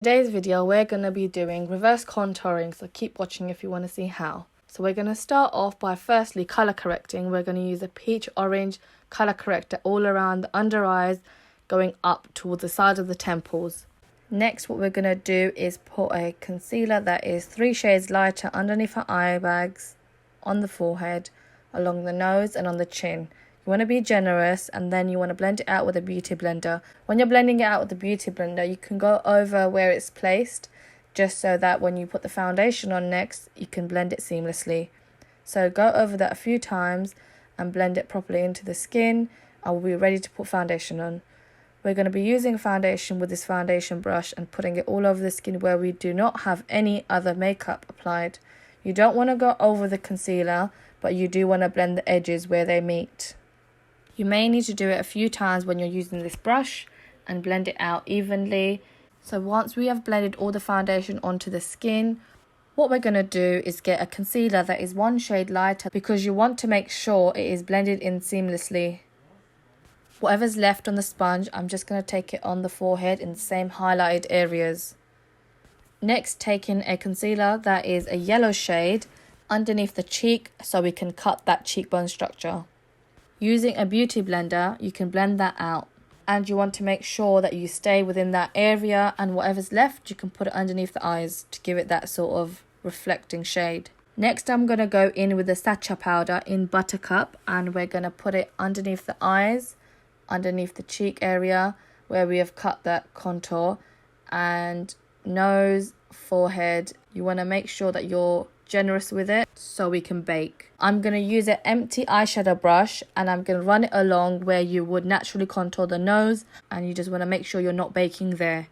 Today's video we're going to be doing reverse contouring, so keep watching if you want to see how. So we're going to start off by firstly colour correcting. We're going to use a peach orange colour corrector all around the under eyes, going up towards the side of the temples. Next, what we're going to do is put a concealer that is 3 shades lighter underneath our eye bags, on the forehead, along the nose and on the chin. You want to be generous, and then you want to blend it out with a beauty blender. When you're blending it out with the beauty blender, you can go over where it's placed, just so that when you put the foundation on next, you can blend it seamlessly. So go over that a few times and blend it properly into the skin, and we'll be ready to put foundation on. We're going to be using foundation with this foundation brush and putting it all over the skin where we do not have any other makeup applied. You don't want to go over the concealer, but you do want to blend the edges where they meet. You may need to do it a few times when you're using this brush and blend it out evenly. So once we have blended all the foundation onto the skin, what we're going to do is get a concealer that is 1 shade lighter, because you want to make sure it is blended in seamlessly. Whatever's left on the sponge, I'm just going to take it on the forehead in the same highlighted areas. Next, taking a concealer that is a yellow shade underneath the cheek so we can cut that cheekbone structure. Using a beauty blender, you can blend that out, and you want to make sure that you stay within that area, and whatever's left you can put it underneath the eyes to give it that sort of reflecting shade. Next, I'm going to go in with the Sacha Powder in Buttercup, and we're going to put it underneath the eyes, underneath the cheek area where we have cut that contour, and nose, forehead. You want to make sure that you're generous with it so we can bake. I'm going to use an empty eyeshadow brush, and I'm going to run it along where you would naturally contour the nose, and you just want to make sure you're not baking there.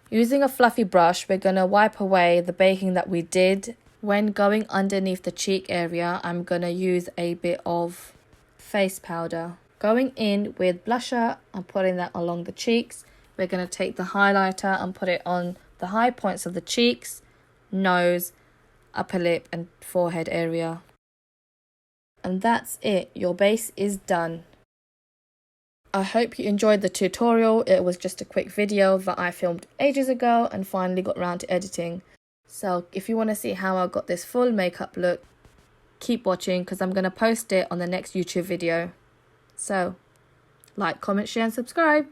Using a fluffy brush, we're going to wipe away the baking that we did. When going underneath the cheek area, I'm going to use a bit of face powder. Going in with blusher and putting that along the cheeks. We're going to take the highlighter and put it on the high points of the cheeks, nose, upper lip and forehead area. And that's it. Your base is done. I hope you enjoyed the tutorial. It was just a quick video that I filmed ages ago and finally got around to editing. So if you want to see how I got this full makeup look, keep watching, because I'm going to post it on the next YouTube video. So like, comment, share and subscribe.